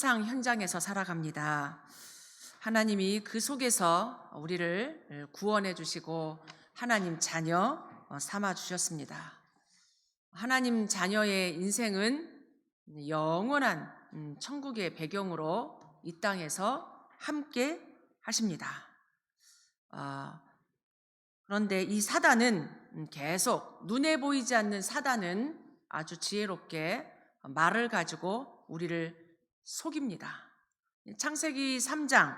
세상 현장에서 살아갑니다. 하나님이 그 속에서 우리를 구원해 주시고 하나님 자녀 삼아 주셨습니다. 하나님 자녀의 인생은 영원한 천국의 배경으로 이 땅에서 함께 하십니다. 아, 그런데 이 사단은 계속 눈에 보이지 않는 사단은 아주 지혜롭게 말을 가지고 우리를 속입니다. 창세기 3장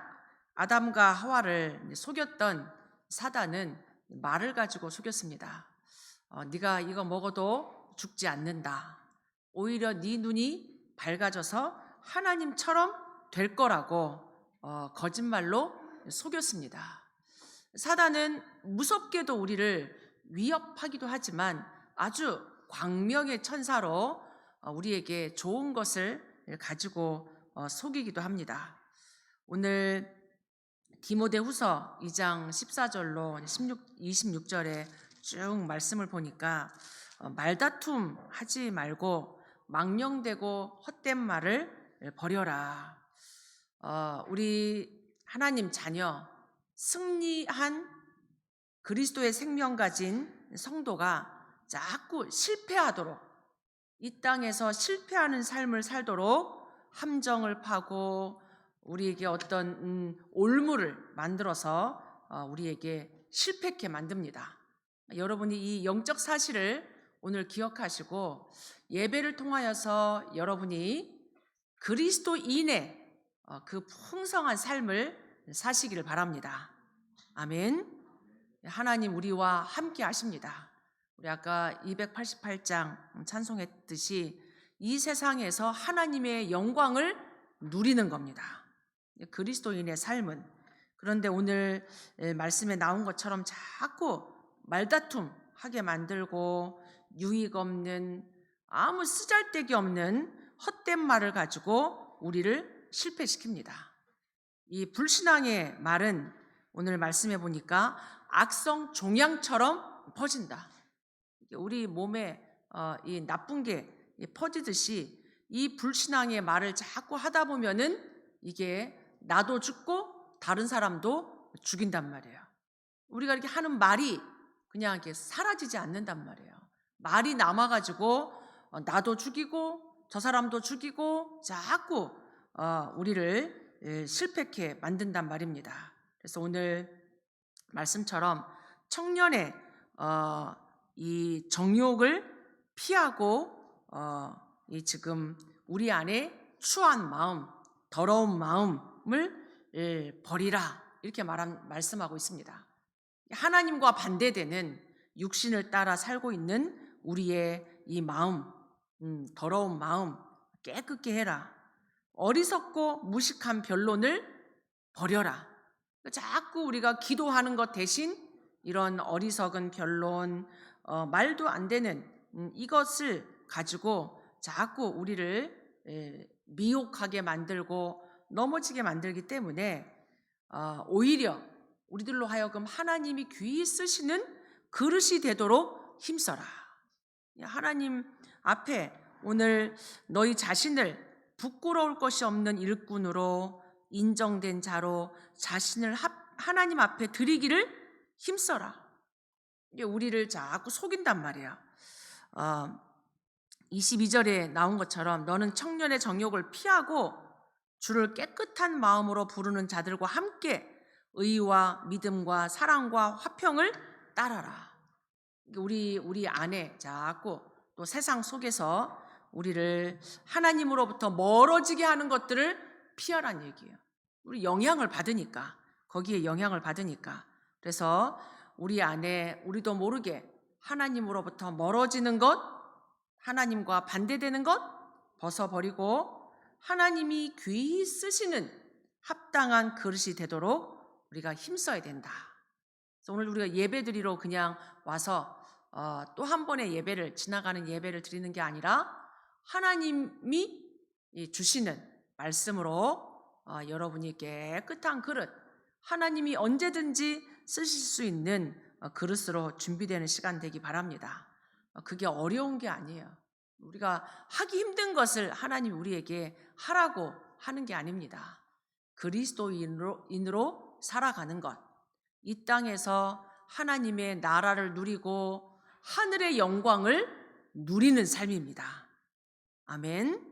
아담과 하와를 속였던 사단은 말을 가지고 속였습니다. 네가 이거 먹어도 죽지 않는다. 오히려 네 눈이 밝아져서 하나님처럼 될 거라고 거짓말로 속였습니다. 사단은 무섭게도 우리를 위협하기도 하지만 아주 광명의 천사로 우리에게 좋은 것을 가지고 속이기도 합니다. 오늘 디모데후서 2장 14절로 26절에 쭉 말씀을 보니까 말다툼 하지 말고 망령되고 헛된 말을 버려라. 우리 하나님 자녀 승리한 그리스도의 생명 가진 성도가 자꾸 실패하도록 이 땅에서 실패하는 삶을 살도록 함정을 파고 우리에게 어떤 올무를 만들어서 우리에게 실패케 만듭니다. 여러분이 이 영적 사실을 오늘 기억하시고 예배를 통하여서 여러분이 그리스도인의 그 풍성한 삶을 사시기를 바랍니다. 아멘. 하나님 우리와 함께 하십니다. 우리 아까 288장 찬송했듯이 이 세상에서 하나님의 영광을 누리는 겁니다. 그리스도인의 삶은. 그런데 오늘 말씀에 나온 것처럼 자꾸 말다툼 하게 만들고 유익 없는 아무 쓰잘데기 없는 헛된 말을 가지고 우리를 실패시킵니다. 이 불신앙의 말은 오늘 말씀해 보니까 악성 종양처럼 퍼진다. 우리 몸에 이 나쁜 게 퍼지듯이 이 불신앙의 말을 자꾸 하다 보면은 이게 나도 죽고 다른 사람도 죽인단 말이에요. 우리가 이렇게 하는 말이 그냥 이렇게 사라지지 않는단 말이에요. 말이 남아가지고 나도 죽이고 저 사람도 죽이고 자꾸 우리를 실패케 만든단 말입니다. 그래서 오늘 말씀처럼 청년의 이 정욕을 피하고 이 지금 우리 안에 추한 마음, 더러운 마음을 버리라 이렇게 말씀하고 있습니다. 하나님과 반대되는 육신을 따라 살고 있는 우리의 이 마음, 더러운 마음 깨끗게 해라. 어리석고 무식한 변론을 버려라. 자꾸 우리가 기도하는 것 대신 이런 어리석은 변론, 말도 안 되는 이것을 가지고 자꾸 우리를 미혹하게 만들고 넘어지게 만들기 때문에 오히려 우리들로 하여금 하나님이 귀히 쓰시는 그릇이 되도록 힘써라. 하나님 앞에 오늘 너희 자신을 부끄러울 것이 없는 일꾼으로 인정된 자로 자신을 하나님 앞에 드리기를 힘써라. 이게 우리를 자꾸 속인단 말이야. 22절에 나온 것처럼 너는 청년의 정욕을 피하고 주를 깨끗한 마음으로 부르는 자들과 함께 의와 믿음과 사랑과 화평을 따라라. 우리 안에 자꾸 또 세상 속에서 우리를 하나님으로부터 멀어지게 하는 것들을 피하라는 얘기예요. 우리 영향을 받으니까, 거기에 영향을 받으니까. 그래서 우리 안에 우리도 모르게 하나님으로부터 멀어지는 것, 하나님과 반대되는 것 벗어버리고 하나님이 귀히 쓰시는 합당한 그릇이 되도록 우리가 힘써야 된다. 그래서 오늘 우리가 예배드리러 그냥 와서 또 한 번의 예배를, 지나가는 예배를 드리는 게 아니라 하나님이 주시는 말씀으로 여러분이 깨끗한 그릇, 하나님이 언제든지 쓰실 수 있는 그릇으로 준비되는 시간 되기 바랍니다. 그게 어려운 게 아니에요. 우리가 하기 힘든 것을 하나님이 우리에게 하라고 하는 게 아닙니다. 그리스도인으로 살아가는 것. 이 땅에서 하나님의 나라를 누리고 하늘의 영광을 누리는 삶입니다. 아멘.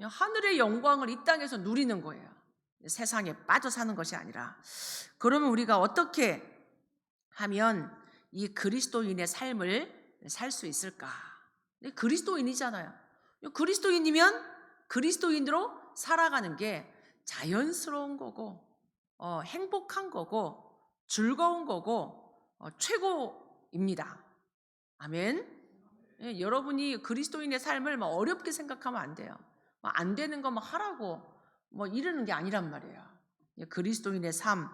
하늘의 영광을 이 땅에서 누리는 거예요. 세상에 빠져 사는 것이 아니라. 그러면 우리가 어떻게 하면 이 그리스도인의 삶을 살 수 있을까? 그리스도인이잖아요. 그리스도인이면 그리스도인으로 살아가는 게 자연스러운 거고, 행복한 거고, 즐거운 거고, 최고입니다. 아멘. 예, 여러분이 그리스도인의 삶을 막 어렵게 생각하면 안 돼요. 안 되는 거 막 하라고 이러는 게 아니란 말이에요. 그리스도인의 삶,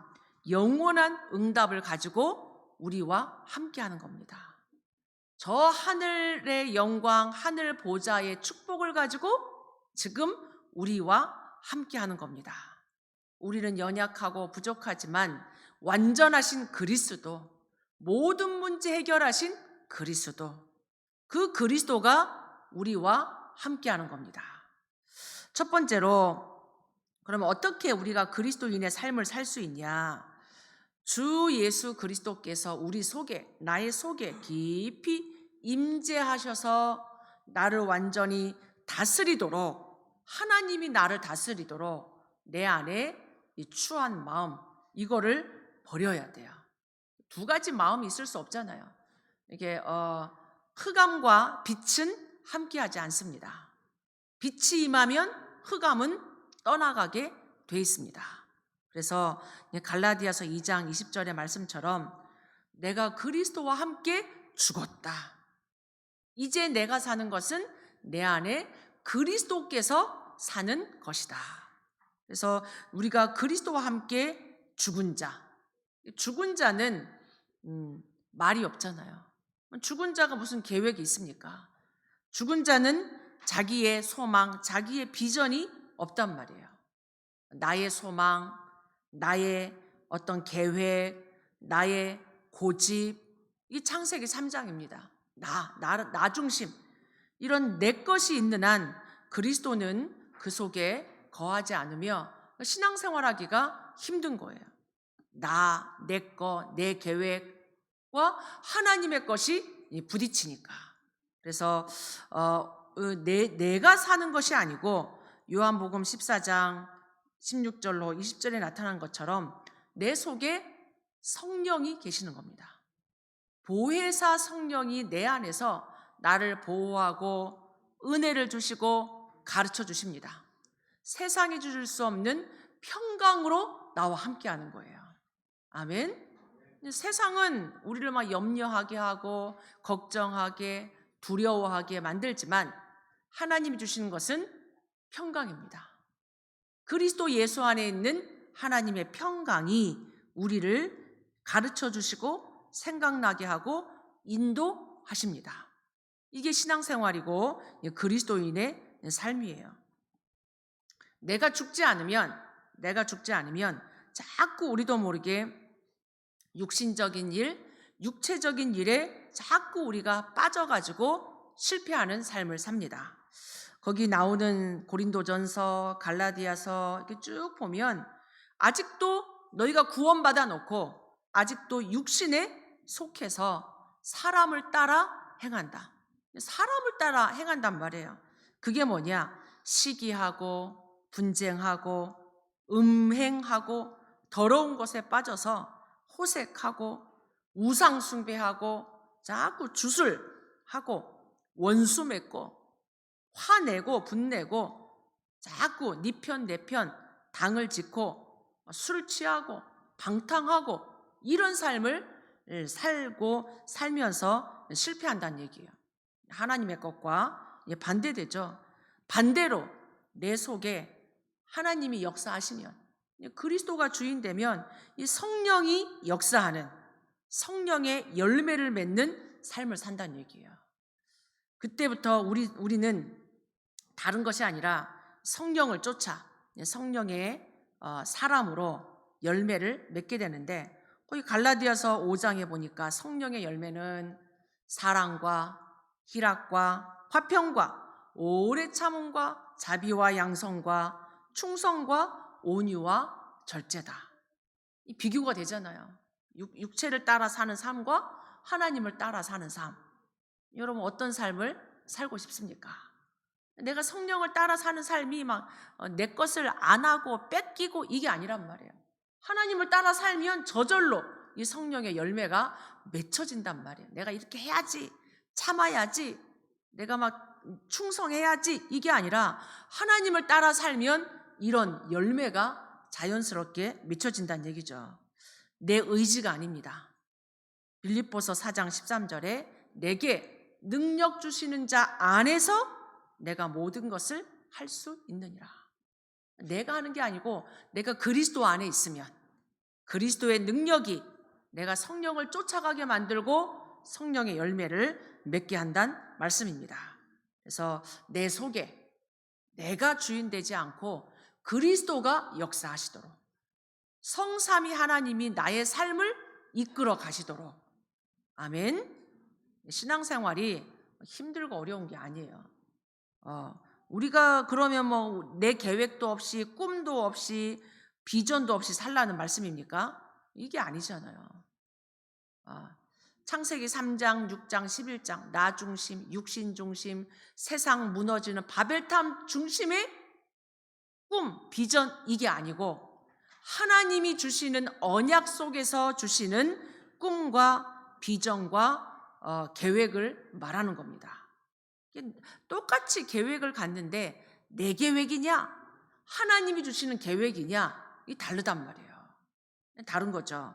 영원한 응답을 가지고 우리와 함께하는 겁니다. 저 하늘의 영광, 하늘 보좌의 축복을 가지고 지금 우리와 함께하는 겁니다. 우리는 연약하고 부족하지만 완전하신 그리스도, 모든 문제 해결하신 그리스도, 그 그리스도가 우리와 함께하는 겁니다. 첫 번째로, 그러면 어떻게 우리가 그리스도인의 삶을 살 수 있냐? 주 예수 그리스도께서 우리 속에, 나의 속에 깊이 임재하셔서 나를 완전히 다스리도록, 하나님이 나를 다스리도록 내 안에 이 추한 마음, 이거를 버려야 돼요. 두 가지 마음이 있을 수 없잖아요. 이게 흑암과 빛은 함께하지 않습니다. 빛이 임하면 흑암은 떠나가게 돼 있습니다. 그래서 갈라디아서 2장 20절의 말씀처럼 내가 그리스도와 함께 죽었다. 이제 내가 사는 것은 내 안에 그리스도께서 사는 것이다. 그래서 우리가 그리스도와 함께 죽은 자는 말이 없잖아요. 죽은 자가 무슨 계획이 있습니까? 죽은 자는 자기의 소망, 자기의 비전이 없단 말이에요. 나의 소망, 나의 어떤 계획, 나의 고집, 이 창세기 3장입니다. 나 중심. 이런 내 것이 있는 한 그리스도는 그 속에 거하지 않으며 신앙생활하기가 힘든 거예요. 내 거, 내 계획과 하나님의 것이 부딪히니까. 그래서 내가 사는 것이 아니고 요한복음 14장 16절로 20절에 나타난 것처럼 내 속에 성령이 계시는 겁니다. 보혜사 성령이 내 안에서 나를 보호하고 은혜를 주시고 가르쳐 주십니다. 세상이 줄 수 없는 평강으로 나와 함께하는 거예요. 아멘. 세상은 우리를 막 염려하게 하고 걱정하게 두려워하게 만들지만 하나님이 주시는 것은 평강입니다. 그리스도 예수 안에 있는 하나님의 평강이 우리를 가르쳐 주시고 생각나게 하고 인도하십니다. 이게 신앙생활이고 그리스도인의 삶이에요. 내가 죽지 않으면 자꾸 우리도 모르게 육신적인 일, 육체적인 일에 자꾸 우리가 빠져가지고 실패하는 삶을 삽니다. 거기 나오는 고린도전서, 갈라디아서 이렇게 쭉 보면 아직도 너희가 구원받아 놓고 아직도 육신에 속해서 사람을 따라 행한다. 사람을 따라 행한단 말이에요. 그게 뭐냐? 시기하고 분쟁하고 음행하고 더러운 것에 빠져서 호색하고 우상 숭배하고 자꾸 주술하고 원수 맺고 화내고 분내고 자꾸 네 편 내 편 당을 짓고 술 취하고 방탕하고 이런 삶을 살면서 실패한다는 얘기예요. 하나님의 것과 반대되죠. 반대로 내 속에 하나님이 역사하시면, 그리스도가 주인 되면 이 성령이 역사하는 성령의 열매를 맺는 삶을 산다는 얘기예요. 그때부터 우리는 다른 것이 아니라 성령을 쫓아 성령의 사람으로 열매를 맺게 되는데, 거기 갈라디아서 5장에 보니까 성령의 열매는 사랑과 희락과 화평과 오래 참음과 자비와 양성과 충성과 온유와 절제다. 이 비교가 되잖아요. 육체를 따라 사는 삶과 하나님을 따라 사는 삶. 여러분 어떤 삶을 살고 싶습니까? 내가 성령을 따라 사는 삶이 막 내 것을 안 하고 뺏기고 이게 아니란 말이에요. 하나님을 따라 살면 저절로 이 성령의 열매가 맺혀진단 말이에요. 내가 이렇게 해야지, 참아야지, 내가 막 충성해야지 이게 아니라 하나님을 따라 살면 이런 열매가 자연스럽게 맺혀진다는 얘기죠. 내 의지가 아닙니다. 빌립보서 4장 13절에 내게 능력 주시는 자 안에서 내가 모든 것을 할 수 있느니라. 내가 하는 게 아니고 내가 그리스도 안에 있으면 그리스도의 능력이 내가 성령을 쫓아가게 만들고 성령의 열매를 맺게 한다는 말씀입니다. 그래서 내 속에 내가 주인 되지 않고 그리스도가 역사하시도록 성삼위 하나님이 나의 삶을 이끌어 가시도록. 아멘. 신앙생활이 힘들고 어려운 게 아니에요. 우리가 그러면 뭐 내 계획도 없이 꿈도 없이 비전도 없이 살라는 말씀입니까? 이게 아니잖아요. 창세기 3장, 6장, 11장 나 중심, 육신 중심, 세상 무너지는 바벨탑 중심의 꿈, 비전 이게 아니고 하나님이 주시는 언약 속에서 주시는 꿈과 비전과 계획을 말하는 겁니다. 똑같이 계획을 갖는데 내 계획이냐 하나님이 주시는 계획이냐 이 다르단 말이에요. 다른 거죠.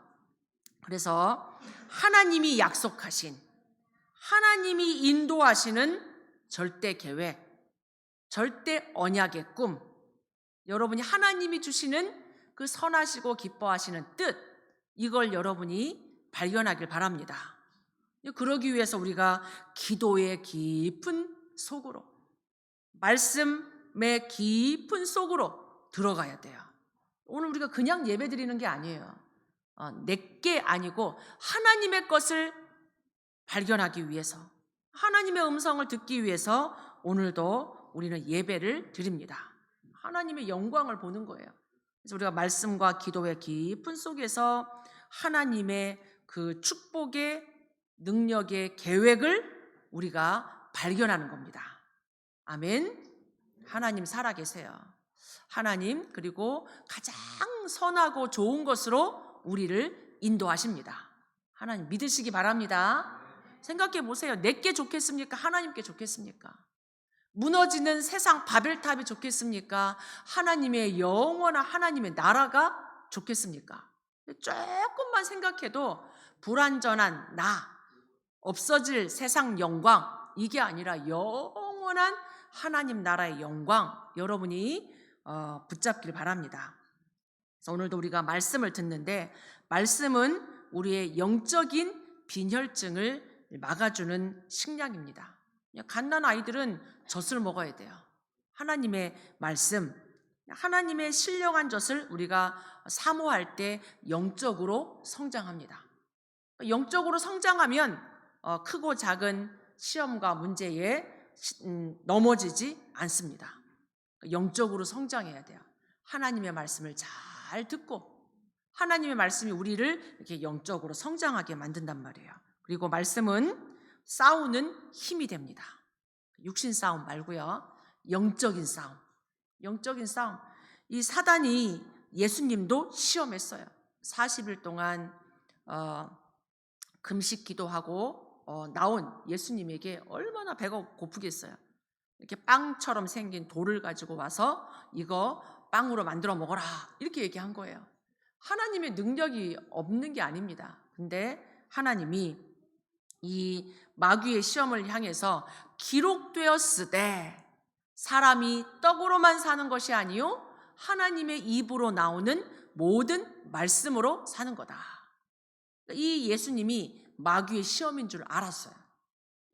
그래서 하나님이 약속하신 하나님이 인도하시는 절대 계획, 절대 언약의 꿈, 여러분이 하나님이 주시는 그 선하시고 기뻐하시는 뜻, 이걸 여러분이 발견하길 바랍니다. 그러기 위해서 우리가 기도의 깊은 속으로, 말씀의 깊은 속으로 들어가야 돼요. 오늘 우리가 그냥 예배 드리는 게 아니에요. 내게 아니고 하나님의 것을 발견하기 위해서, 하나님의 음성을 듣기 위해서 오늘도 우리는 예배를 드립니다. 하나님의 영광을 보는 거예요. 그래서 우리가 말씀과 기도의 깊은 속에서 하나님의 그 축복의 능력의 계획을 우리가 발견하는 겁니다. 아멘. 하나님 살아계세요. 하나님 그리고 가장 선하고 좋은 것으로 우리를 인도하십니다. 하나님 믿으시기 바랍니다. 생각해 보세요. 내게 좋겠습니까? 하나님께 좋겠습니까? 무너지는 세상 바벨탑이 좋겠습니까? 하나님의 영원한 하나님의 나라가 좋겠습니까? 조금만 생각해도 불완전한 나, 없어질 세상 영광, 이게 아니라 영원한 하나님 나라의 영광 여러분이 붙잡길 바랍니다. 그래서 오늘도 우리가 말씀을 듣는데 말씀은 우리의 영적인 빈혈증을 막아주는 식량입니다. 갓난 아이들은 젖을 먹어야 돼요. 하나님의 말씀, 하나님의 신령한 젖을 우리가 사모할 때 영적으로 성장합니다. 영적으로 성장하면 크고 작은 시험과 문제에 넘어지지 않습니다. 영적으로 성장해야 돼요. 하나님의 말씀을 잘 듣고 하나님의 말씀이 우리를 이렇게 영적으로 성장하게 만든단 말이에요. 그리고 말씀은 싸우는 힘이 됩니다. 육신 싸움 말고요. 영적인 싸움. 영적인 싸움. 이 사단이 예수님도 시험했어요. 40일 동안 금식 기도하고 나온 예수님에게 얼마나 배가 고프겠어요. 이렇게 빵처럼 생긴 돌을 가지고 와서 이거 빵으로 만들어 먹어라 이렇게 얘기한 거예요. 하나님의 능력이 없는 게 아닙니다. 근데 하나님이 이 마귀의 시험을 향해서 기록되었으되 사람이 떡으로만 사는 것이 아니요 하나님의 입으로 나오는 모든 말씀으로 사는 거다. 이 예수님이 마귀의 시험인 줄 알았어요.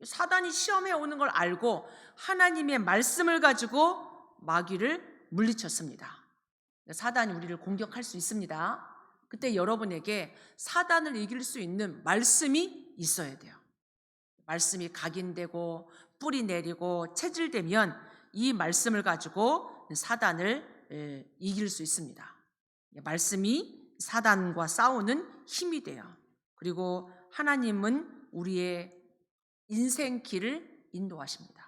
사단이 시험해 오는 걸 알고 하나님의 말씀을 가지고 마귀를 물리쳤습니다. 사단이 우리를 공격할 수 있습니다. 그때 여러분에게 사단을 이길 수 있는 말씀이 있어야 돼요. 말씀이 각인되고 뿌리 내리고 체질되면 이 말씀을 가지고 사단을 이길 수 있습니다. 말씀이 사단과 싸우는 힘이 돼요. 그리고 하나님은 우리의 인생길을 인도하십니다.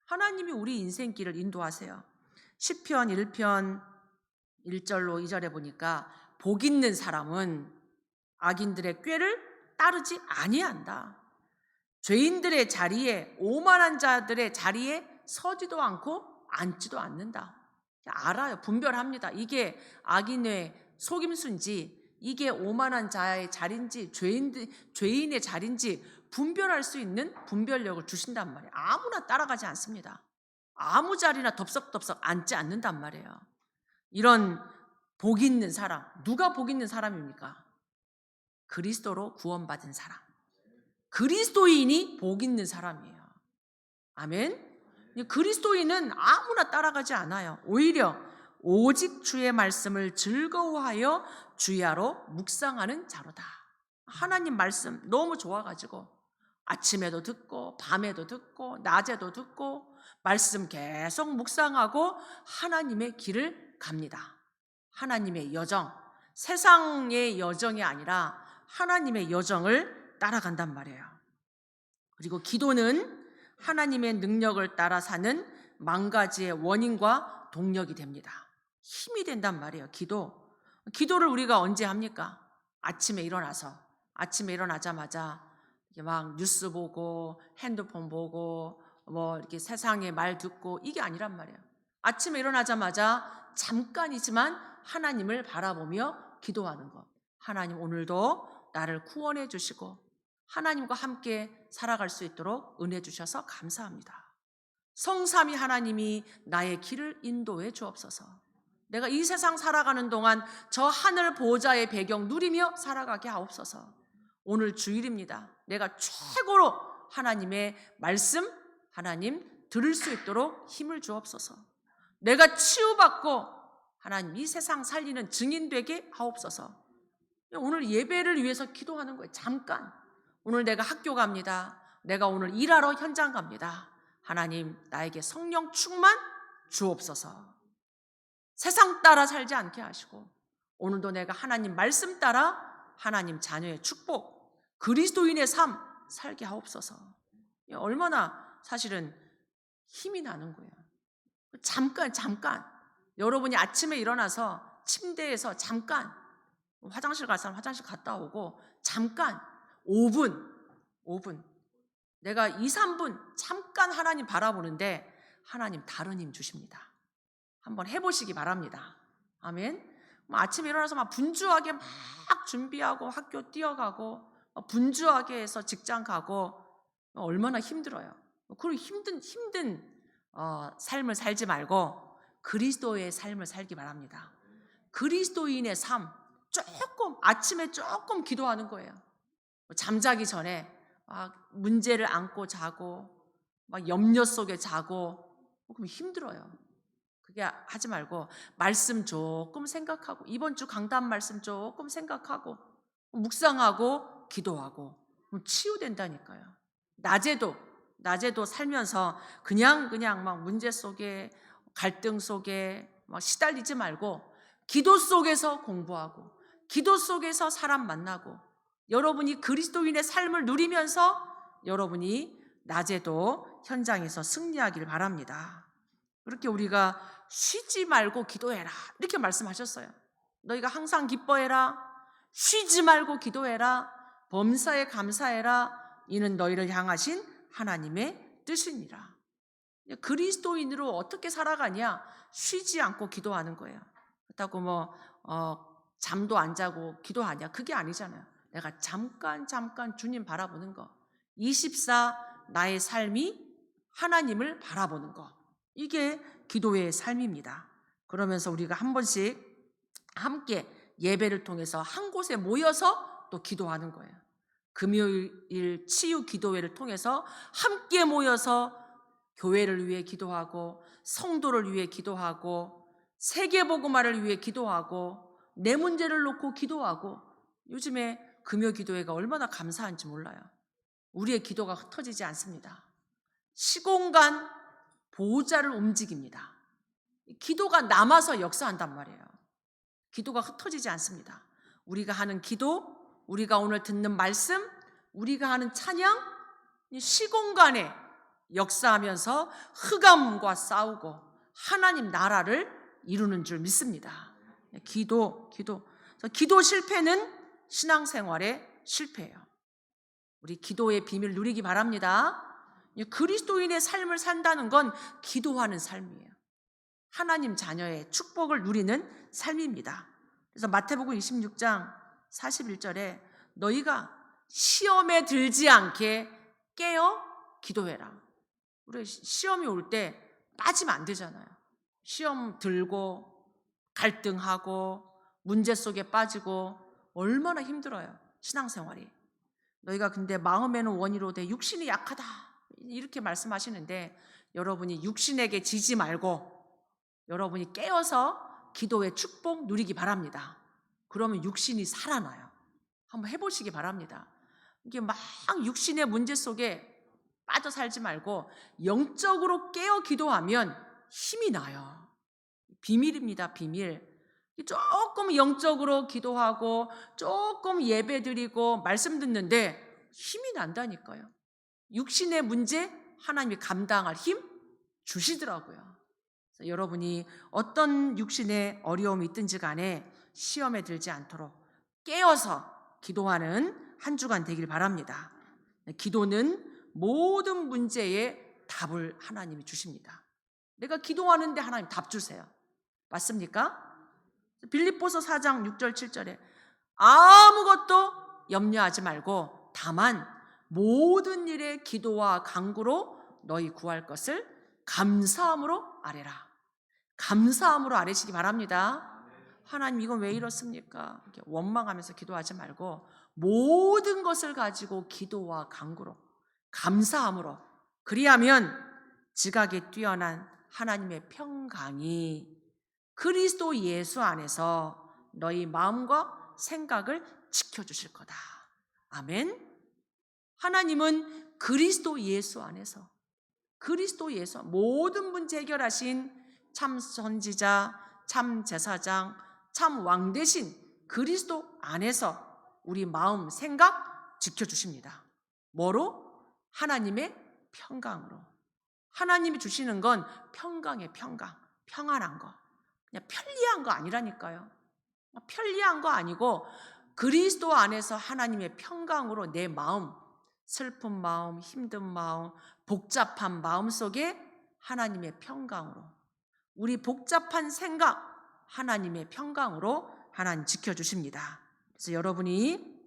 하나님이 우리 인생길을 인도하세요. 시편 1편 1절로 2절에 보니까 복 있는 사람은 악인들의 꾀를 따르지 아니한다. 죄인들의 자리에, 오만한 자들의 자리에 서지도 않고 앉지도 않는다. 알아요. 분별합니다. 이게 악인의 속임수인지, 이게 오만한 자의 자리인지, 죄인의 자리인지 분별할 수 있는 분별력을 주신단 말이에요. 아무나 따라가지 않습니다. 아무 자리나 덥석덥석 앉지 않는단 말이에요. 이런 복 있는 사람, 누가 복 있는 사람입니까? 그리스도로 구원받은 사람. 그리스도인이 복 있는 사람이에요. 아멘. 그리스도인은 아무나 따라가지 않아요. 오히려 오직 주의 말씀을 즐거워하여 주야로 묵상하는 자로다. 하나님 말씀 너무 좋아가지고 아침에도 듣고 밤에도 듣고 낮에도 듣고 말씀 계속 묵상하고 하나님의 길을 갑니다. 하나님의 여정, 세상의 여정이 아니라 하나님의 여정을 따라간단 말이에요. 그리고 기도는 하나님의 능력을 따라 사는 망가지의 원인과 동력이 됩니다. 힘이 된단 말이에요. 기도를 우리가 언제 합니까? 아침에 일어나자마자 막 뉴스 보고 핸드폰 보고 뭐 이렇게 세상의 말 듣고 이게 아니란 말이에요. 아침에 일어나자마자 잠깐이지만 하나님을 바라보며 기도하는 것. 하나님 오늘도 나를 구원해 주시고 하나님과 함께 살아갈 수 있도록 은혜 주셔서 감사합니다. 성삼위 하나님이 나의 길을 인도해 주옵소서. 내가 이 세상 살아가는 동안 저 하늘 보좌의 배경 누리며 살아가게 하옵소서. 오늘 주일입니다. 내가 최고로 하나님의 말씀, 하나님 들을 수 있도록 힘을 주옵소서. 내가 치유받고 하나님 이 세상 살리는 증인 되게 하옵소서. 오늘 예배를 위해서 기도하는 거예요. 잠깐. 오늘 내가 학교 갑니다. 내가 오늘 일하러 현장 갑니다. 하나님 나에게 성령 충만 주옵소서. 세상 따라 살지 않게 하시고 오늘도 내가 하나님 말씀 따라 하나님 자녀의 축복, 그리스도인의 삶 살게 하옵소서. 얼마나 사실은 힘이 나는 거예요. 잠깐 여러분이 아침에 일어나서 침대에서 잠깐 화장실 갈 사람 화장실 갔다 오고 잠깐 5분 내가 2, 3분 잠깐 하나님 바라보는데 하나님 다른 힘 주십니다. 한번 해보시기 바랍니다. 아멘. 아침에 일어나서 막 분주하게 막 준비하고 학교 뛰어가고 분주하게 해서 직장 가고 얼마나 힘들어요. 그리고 힘든 삶을 살지 말고 그리스도의 삶을 살기 바랍니다. 그리스도인의 삶 아침에 조금 기도하는 거예요. 잠자기 전에 막 문제를 안고 자고 막 염려 속에 자고 그럼 힘들어요. 그게 하지 말고 말씀 조금 생각하고 이번 주 강단 말씀 조금 생각하고 묵상하고 기도하고 치유된다니까요. 낮에도 살면서 그냥 막 문제 속에 갈등 속에 막 시달리지 말고 기도 속에서 공부하고 기도 속에서 사람 만나고 여러분이 그리스도인의 삶을 누리면서 여러분이 낮에도 현장에서 승리하기를 바랍니다. 그렇게 우리가 쉬지 말고 기도해라 이렇게 말씀하셨어요. 너희가 항상 기뻐해라, 쉬지 말고 기도해라, 범사에 감사해라. 이는 너희를 향하신 하나님의 뜻이니라. 그리스도인으로 어떻게 살아가냐? 쉬지 않고 기도하는 거예요. 그렇다고 잠도 안 자고 기도하냐? 그게 아니잖아요. 내가 잠깐 주님 바라보는 거. 24 나의 삶이 하나님을 바라보는 거. 이게 기도의 삶입니다. 그러면서 우리가 한 번씩 함께 예배를 통해서 한 곳에 모여서 또 기도하는 거예요. 금요일 치유 기도회를 통해서 함께 모여서 교회를 위해 기도하고 성도를 위해 기도하고 세계복음화를 위해 기도하고 내 문제를 놓고 기도하고 요즘에 금요 기도회가 얼마나 감사한지 몰라요. 우리의 기도가 흩어지지 않습니다. 시공간 보호자를 움직입니다. 기도가 남아서 역사한단 말이에요. 기도가 흩어지지 않습니다. 우리가 하는 기도, 우리가 오늘 듣는 말씀, 우리가 하는 찬양, 시공간에 역사하면서 흑암과 싸우고 하나님 나라를 이루는 줄 믿습니다. 기도. 기도 실패는 신앙생활의 실패예요. 우리 기도의 비밀 누리기 바랍니다. 그리스도인의 삶을 산다는 건 기도하는 삶이에요. 하나님 자녀의 축복을 누리는 삶입니다. 그래서 마태복음 26장 41절에 너희가 시험에 들지 않게 깨어 기도해라. 우리 시험이 올 때 빠지면 안 되잖아요. 시험 들고 갈등하고 문제 속에 빠지고 얼마나 힘들어요, 신앙생활이. 너희가 근데 마음에는 원이로되 육신이 약하다 이렇게 말씀하시는데, 여러분이 육신에게 지지 말고 여러분이 깨어서 기도의 축복 누리기 바랍니다. 그러면 육신이 살아나요. 한번 해보시기 바랍니다. 이게 막 육신의 문제 속에 빠져 살지 말고 영적으로 깨어 기도하면 힘이 나요. 비밀입니다, 비밀. 조금 영적으로 기도하고 조금 예배 드리고 말씀 듣는데 힘이 난다니까요. 육신의 문제 하나님이 감당할 힘 주시더라고요. 여러분이 어떤 육신의 어려움이 있든지 간에 시험에 들지 않도록 깨어서 기도하는 한 주간 되길 바랍니다. 기도는 모든 문제에 답을 하나님이 주십니다. 내가 기도하는데 하나님 답 주세요. 맞습니까? 빌립보서 4장 6절 7절에 아무것도 염려하지 말고 다만 모든 일에 기도와 간구로 너희 구할 것을 감사함으로 아뢰라. 감사함으로 아뢰시기 바랍니다. 하나님 이건 왜 이렇습니까? 이렇게 원망하면서 기도하지 말고 모든 것을 가지고 기도와 간구로 감사함으로, 그리하면 지각에 뛰어난 하나님의 평강이 그리스도 예수 안에서 너희 마음과 생각을 지켜주실 거다. 아멘. 하나님은 그리스도 예수 안에서, 그리스도 예수 모든 문제 해결하신 참 선지자, 참 제사장, 참 왕 대신 그리스도 안에서 우리 마음, 생각 지켜주십니다. 뭐로? 하나님의 평강으로. 하나님이 주시는 건 평강의 평강, 평안한 거, 그냥 편리한 거 아니라니까요. 편리한 거 아니고 그리스도 안에서 하나님의 평강으로 내 마음, 슬픈 마음, 힘든 마음, 복잡한 마음 속에 하나님의 평강으로, 우리 복잡한 생각 하나님의 평강으로 하나님 지켜주십니다. 그래서 여러분이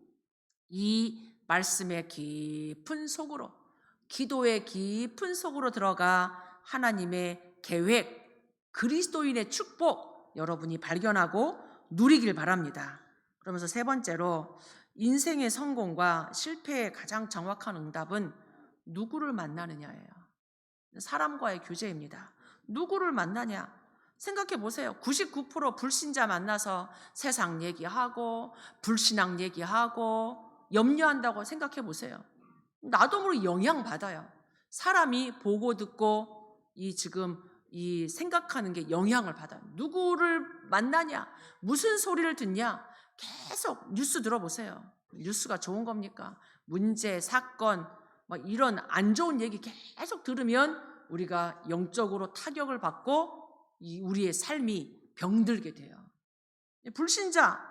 이 말씀의 깊은 속으로, 기도의 깊은 속으로 들어가 하나님의 계획, 그리스도인의 축복 여러분이 발견하고 누리길 바랍니다. 그러면서 세 번째로 인생의 성공과 실패의 가장 정확한 응답은 누구를 만나느냐예요. 사람과의 교제입니다. 누구를 만나냐? 생각해 보세요. 99% 불신자 만나서 세상 얘기하고 불신앙 얘기하고 염려한다고 생각해 보세요. 나도 모르게 영향받아요. 사람이 보고 듣고 지금 생각하는 게 영향을 받아요. 누구를 만나냐? 무슨 소리를 듣냐? 계속 뉴스 들어보세요. 뉴스가 좋은 겁니까? 문제, 사건, 이런 안 좋은 얘기 계속 들으면 우리가 영적으로 타격을 받고 우리의 삶이 병들게 돼요. 불신자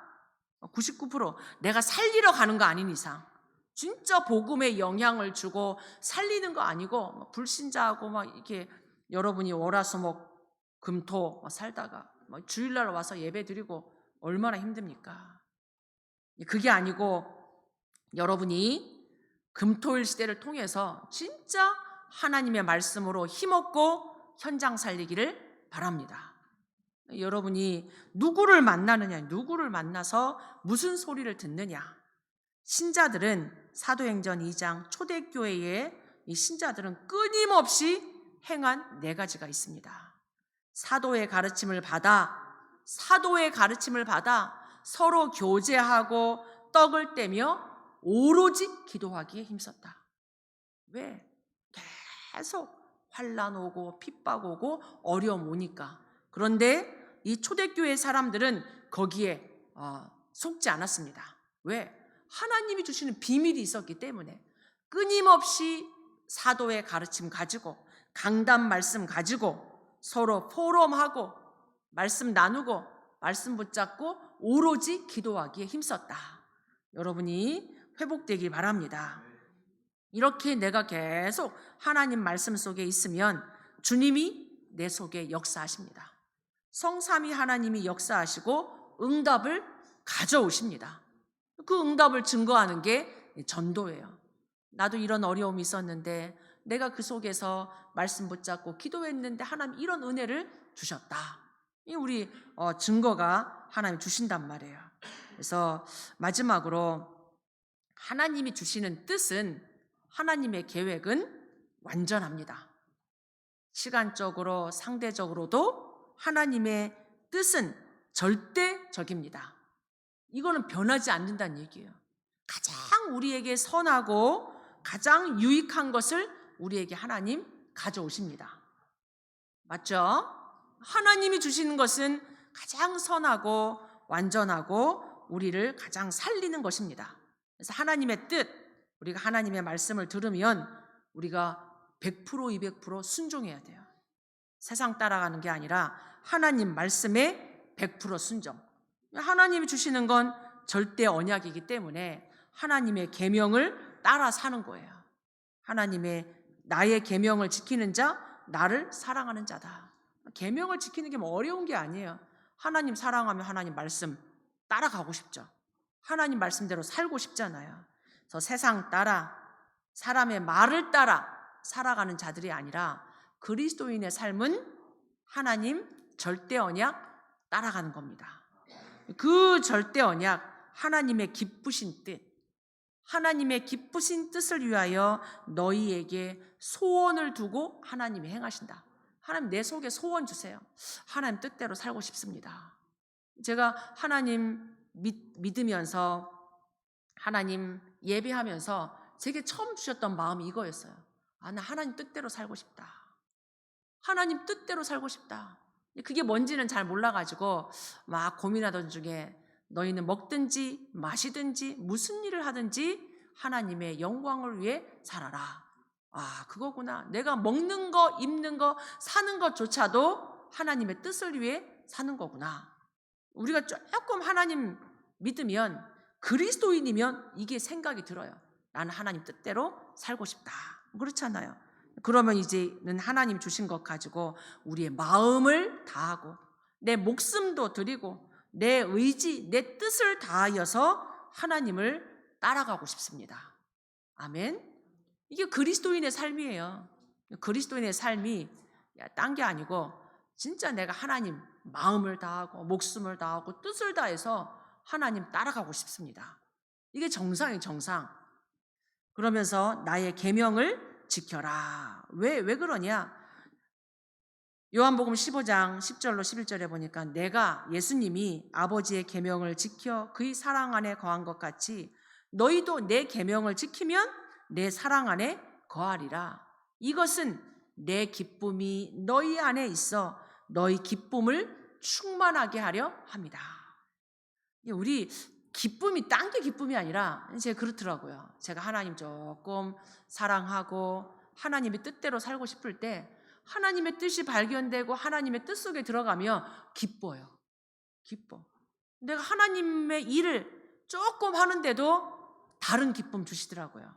99% 내가 살리러 가는 거 아닌 이상, 진짜 복음에 영향을 주고 살리는 거 아니고 불신자하고 이렇게 여러분이 월화수목 금토 살다가 주일날 와서 예배 드리고 얼마나 힘듭니까? 그게 아니고 여러분이 금토일 시대를 통해서 진짜 하나님의 말씀으로 힘없고 현장 살리기를 바랍니다. 여러분이 누구를 만나느냐, 누구를 만나서 무슨 소리를 듣느냐. 신자들은 사도행전 2장 초대교회의 이 신자들은 끊임없이 행한 4가지가 있습니다. 사도의 가르침을 받아 서로 교제하고 떡을 떼며 오로지 기도하기에 힘썼다. 왜? 계속 환난 오고 핍박 오고 어려움 오니까. 그런데 이 초대교회 사람들은 거기에 속지 않았습니다. 왜? 하나님이 주시는 비밀이 있었기 때문에 끊임없이 사도의 가르침 가지고 강단 말씀 가지고 서로 포럼하고 말씀 나누고 말씀 붙잡고 오로지 기도하기에 힘썼다. 여러분이 회복되길 바랍니다. 이렇게 내가 계속 하나님 말씀 속에 있으면 주님이 내 속에 역사하십니다. 성삼위 하나님이 역사하시고 응답을 가져오십니다. 그 응답을 증거하는 게 전도예요. 나도 이런 어려움이 있었는데 내가 그 속에서 말씀 붙잡고 기도했는데 하나님 이런 은혜를 주셨다. 이 우리 증거가 하나님 주신단 말이에요. 그래서 마지막으로 하나님이 주시는 뜻은, 하나님의 계획은 완전합니다. 시간적으로 상대적으로도 하나님의 뜻은 절대적입니다. 이거는 변하지 않는다는 얘기예요. 가장 우리에게 선하고 가장 유익한 것을 우리에게 하나님 가져오십니다. 맞죠? 하나님이 주시는 것은 가장 선하고 완전하고 우리를 가장 살리는 것입니다. 그래서 하나님의 뜻, 우리가 하나님의 말씀을 들으면 우리가 100% 200% 순종해야 돼요. 세상 따라가는 게 아니라 하나님 말씀에 100% 순종. 하나님이 주시는 건 절대 언약이기 때문에 하나님의 계명을 따라 사는 거예요. 나의 계명을 지키는 자, 나를 사랑하는 자다. 계명을 지키는 게 뭐 어려운 게 아니에요. 하나님 사랑하면 하나님 말씀 따라가고 싶죠. 하나님 말씀대로 살고 싶잖아요. 그래서 세상 따라, 사람의 말을 따라 살아가는 자들이 아니라 그리스도인의 삶은 하나님 절대 언약 따라가는 겁니다. 그 절대 언약, 하나님의 기쁘신 뜻, 하나님의 기쁘신 뜻을 위하여 너희에게 소원을 두고 하나님이 행하신다. 하나님 내 속에 소원 주세요. 하나님 뜻대로 살고 싶습니다. 제가 하나님 믿으면서 하나님 예배하면서 제게 처음 주셨던 마음이 이거였어요. 나 하나님 뜻대로 살고 싶다. 하나님 뜻대로 살고 싶다. 그게 뭔지는 잘 몰라가지고 막 고민하던 중에 너희는 먹든지 마시든지 무슨 일을 하든지 하나님의 영광을 위해 살아라. 그거구나. 내가 먹는 거, 입는 거, 사는 것조차도 하나님의 뜻을 위해 사는 거구나. 우리가 조금 하나님 믿으면, 그리스도인이면 이게 생각이 들어요. 나는 하나님 뜻대로 살고 싶다. 그렇잖아요. 그러면 이제는 하나님 주신 것 가지고 우리의 마음을 다하고 내 목숨도 드리고 내 의지, 내 뜻을 다하여서 하나님을 따라가고 싶습니다. 아멘. 이게 그리스도인의 삶이에요. 그리스도인의 삶이 딴 게 아니고 진짜 내가 하나님 마음을 다하고 목숨을 다하고 뜻을 다해서 하나님 따라가고 싶습니다. 이게 정상이에요, 정상. 그러면서 나의 계명을 지켜라. 왜 그러냐? 요한복음 15장 10절로 11절에 보니까 내가, 예수님이 아버지의 계명을 지켜 그의 사랑 안에 거한 것 같이 너희도 내 계명을 지키면 내 사랑 안에 거하리라. 이것은 내 기쁨이 너희 안에 있어 너희 기쁨을 충만하게 하려 합니다. 우리 기쁨이 딴 게 기쁨이 아니라 제가 그렇더라고요. 제가 하나님 조금 사랑하고 하나님의 뜻대로 살고 싶을 때 하나님의 뜻이 발견되고 하나님의 뜻 속에 들어가면 기뻐요. 기뻐. 내가 하나님의 일을 조금 하는데도 다른 기쁨 주시더라고요.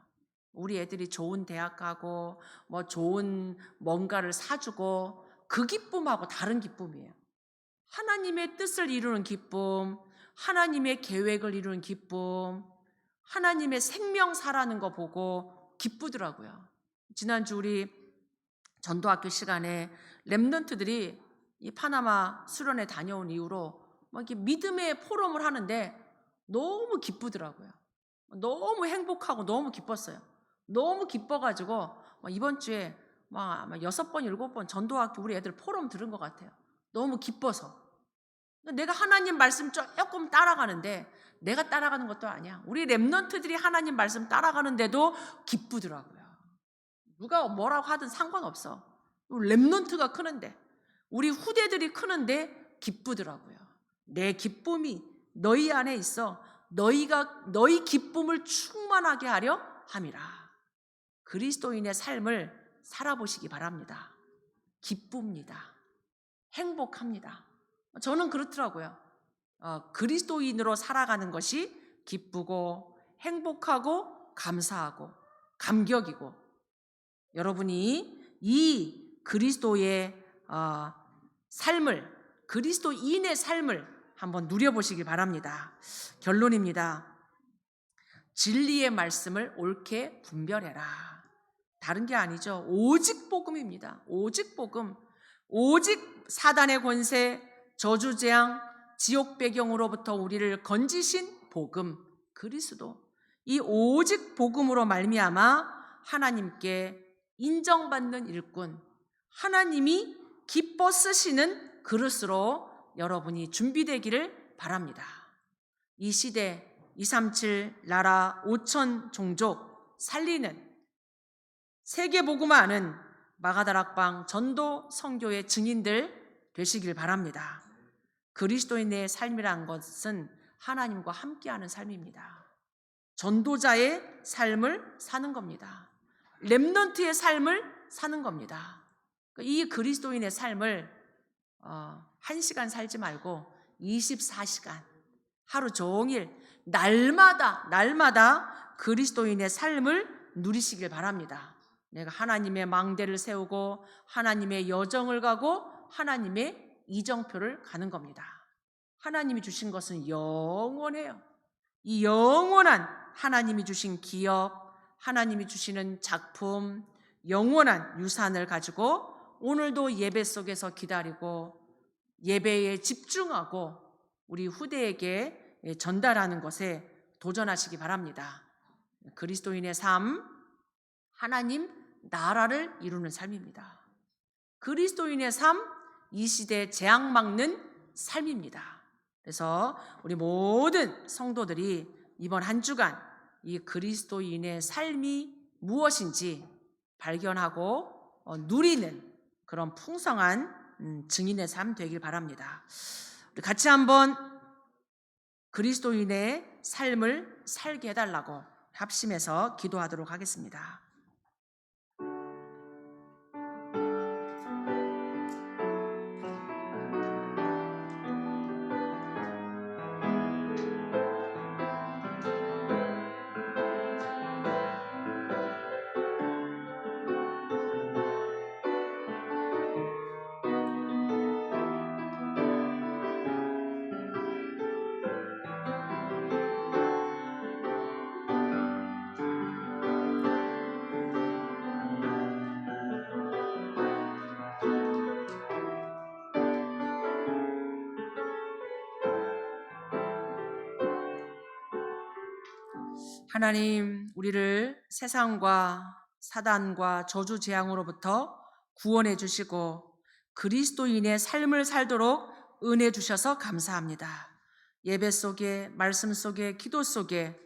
우리 애들이 좋은 대학 가고 뭐 좋은 뭔가를 사주고 그 기쁨하고 다른 기쁨이에요. 하나님의 뜻을 이루는 기쁨, 하나님의 계획을 이루는 기쁨, 하나님의 생명 살아는 거 보고 기쁘더라고요. 지난주 우리 전도학교 시간에 렘넌트들이 이 파나마 수련회 다녀온 이후로 막 이렇게 믿음의 포럼을 하는데 너무 기쁘더라고요. 너무 행복하고 너무 기뻤어요. 너무 기뻐가지고 이번 주에 막 6번, 7번 전도학교 우리 애들 포럼 들은 것 같아요. 너무 기뻐서. 내가 하나님 말씀 조금 따라가는데 내가 따라가는 것도 아니야. 우리 렘넌트들이 하나님 말씀 따라가는데도 기쁘더라고요. 누가 뭐라고 하든 상관없어. 렘넌트가 크는데 우리 후대들이 크는데 기쁘더라고요. 내 기쁨이 너희 안에 있어 너희가 너희 기쁨을 충만하게 하려 함이라. 그리스도인의 삶을 살아보시기 바랍니다. 기쁩니다. 행복합니다. 저는 그렇더라고요. 그리스도인으로 살아가는 것이 기쁘고 행복하고 감사하고 감격이고, 여러분이 이 그리스도의 삶을, 그리스도인의 삶을 한번 누려보시기 바랍니다. 결론입니다. 진리의 말씀을 옳게 분별해라. 다른 게 아니죠. 오직 복음입니다. 오직 복음. 오직 사단의 권세, 저주재앙, 지옥 배경으로부터 우리를 건지신 복음, 그리스도. 이 오직 복음으로 말미암아 하나님께 인정받는 일꾼, 하나님이 기뻐 쓰시는 그릇으로 여러분이 준비되기를 바랍니다. 이 시대 237 나라 5천 종족 살리는 세계복음화 하는 마가다락방 전도 선교의 증인들 되시길 바랍니다. 그리스도인의 삶이란 것은 하나님과 함께하는 삶입니다. 전도자의 삶을 사는 겁니다. 렘넌트의 삶을 사는 겁니다. 이 그리스도인의 삶을 1시간 살지 말고 24시간 하루 종일 날마다 그리스도인의 삶을 누리시길 바랍니다. 내가 하나님의 망대를 세우고 하나님의 여정을 가고 하나님의 이정표를 가는 겁니다. 하나님이 주신 것은 영원해요. 이 영원한 하나님이 주신 기업, 하나님이 주시는 작품, 영원한 유산을 가지고 오늘도 예배 속에서 기다리고 예배에 집중하고 우리 후대에게 전달하는 것에 도전하시기 바랍니다. 그리스도인의 삶, 하나님 나라를 이루는 삶입니다. 그리스도인의 삶, 이 시대 재앙 막는 삶입니다. 그래서 우리 모든 성도들이 이번 한 주간 이 그리스도인의 삶이 무엇인지 발견하고 누리는 그런 풍성한 증인의 삶 되길 바랍니다. 우리 같이 한번 그리스도인의 삶을 살게 해달라고 합심해서 기도하도록 하겠습니다. 하나님, 우리를 세상과 사단과 저주 재앙으로부터 구원해 주시고 그리스도인의 삶을 살도록 은혜 주셔서 감사합니다. 예배 속에, 말씀 속에, 기도 속에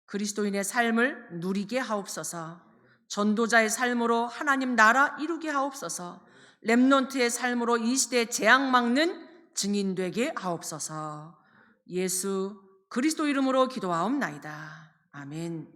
그리스도인의 삶을 누리게 하옵소서. 전도자의 삶으로 하나님 나라 이루게 하옵소서. 렘넌트의 삶으로 이 시대 재앙 막는 증인 되게 하옵소서. 예수 그리스도 이름으로 기도하옵나이다. 아멘.